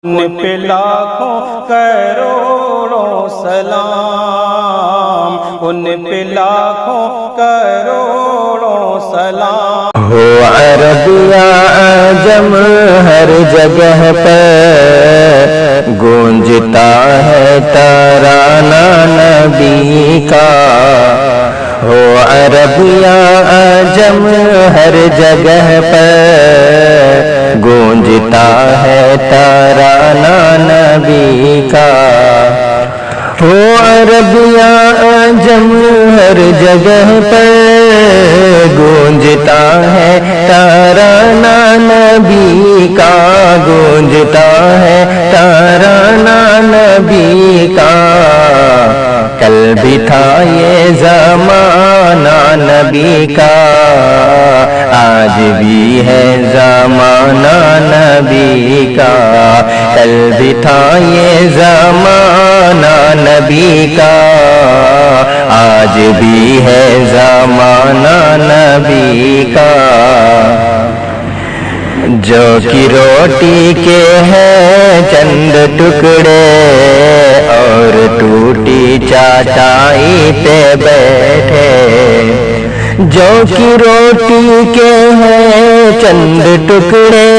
ان پہ لاکھوں کروڑوں سلام، ان پہ لاکھوں کروڑوں سلام۔ ہو عرب یا عجم ہر جگہ پہ گونجتا ہے ترانہ نبی کا۔ ہو عرب یا عجم ہر جگہ پہ گونجتا ہے ترانہ نبی کا۔ ہو عرب یا عجم ہر جگہ پہ گونجتا ہے ترانہ نبی کا، گونجتا ہے ترانہ نبی کا۔ کل بھی تھا یہ زمانہ نبی کا، آج بھی ہے زمانہ نبی کا۔ کل بھی تھا یہ زمانہ نبی کا، آج بھی ہے زمانہ نبی کا۔ جو کی روٹی کے ہیں چند ٹکڑے اور ٹوٹی چٹائی پہ بیٹھے، جو کی روٹی کے ہیں چند ٹکڑے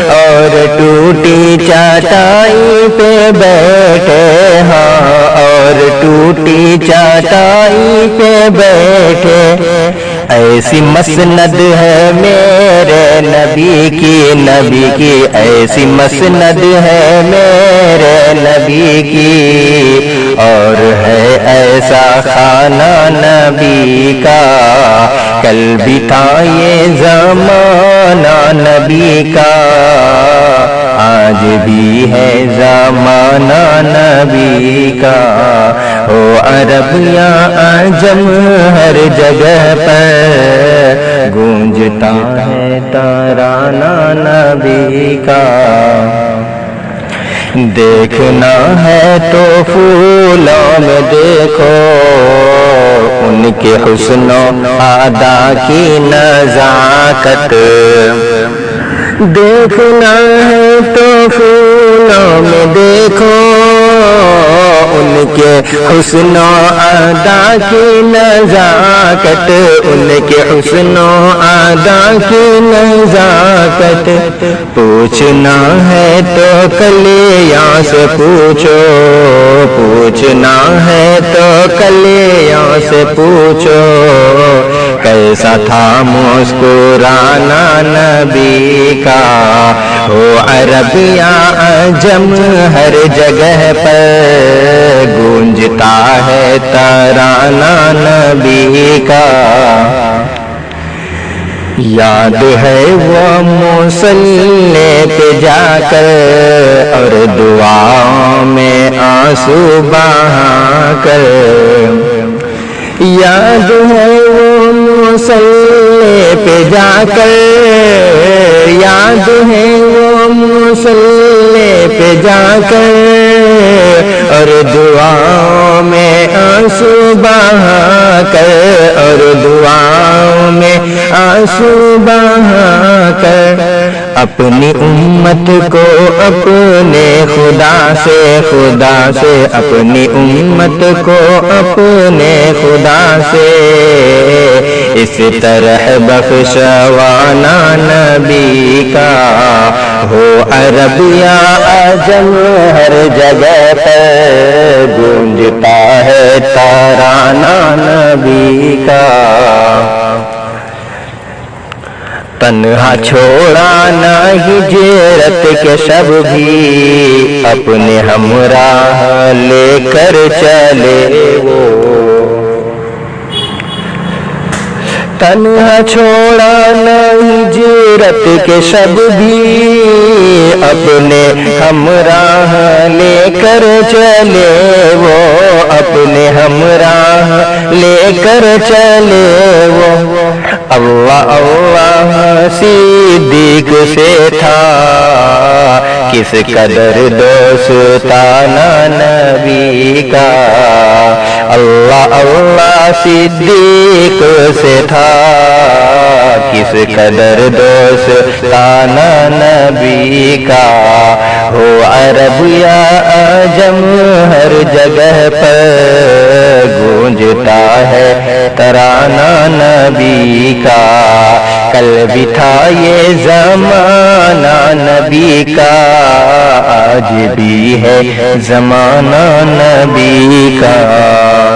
اور ٹوٹی چٹائی پہ بیٹھے، ہاں اور ٹوٹی چٹائی پہ بیٹھے۔ ایسی مسند ہے میرے نبی کی، نبی کی ایسی مسند ہے میرے نبی کی، اور ہے ایسا کھانا نبی کا۔ کل بھی تھا یہ زمانہ نبی کا، آج بھی ہے زمانہ نبی کا۔ ہو عرب یا عجم ہر جگہ پر گونجتا ہے ترانہ نبی کا۔ دیکھنا ہے تو پھولوں میں دیکھو ان کے حسن و ادا کی نزاکت، دیکھنا ہے تو پھولوں میں دیکھو ان کے حسن و ادا کی نزاکت، ان کے حسن و ادا کی نزاکت۔ پوچھنا ہے تو کلیاں سے پوچھو، پوچھنا ہے تو کلیاں سے پوچھو، کیسا تھا مسکرانا نبی کا۔ ہو عرب یا عجم ہر جگہ پر گونجتا ہے ترانہ نبی کا۔ یاد ہے وہ مصلی پہ جا کر اور دعاؤں میں آنسو بہا کر، یاد ہے وہ مصلی پہ جا کر، یاد ہے وہ مصلی پہ جا کر اور دعاؤں میں آنسو بہا کر، اور دعاؤں میں آنسو بہا کر، اپنی امت کو اپنے خدا سے، خدا سے اپنی امت کو اپنے خدا سے اس طرح بخشوانا نبی کا۔ ہو عرب یا عجم ہر جگہ پر گونجتا ہے ترانہ نبی کا۔ تنہا چھوڑا نہ ہجرت کے شب بھی، اپنے ہمراہ لے کر چلے وہ۔ تنہا چھوڑا نہ ہجرت کے شب بھی، اپنے ہمراہ لے کر چلے وہ، اپنے ہمراہ لے کر چلے وہ۔ اللہ اللہ صدیق سے تھا کہ کس قدر دوستانہ نبی کا، اللہ اللہ صدیق سے تھا، کس قدر دوستانہ نبی کا، ہو عرب یا عجم ہر جگہ پر گونجتا ہے ترانہ نبی کا، کل بھی تھا یہ زمانہ نبی کا، آج بھی ہے زمانہ نبی کا۔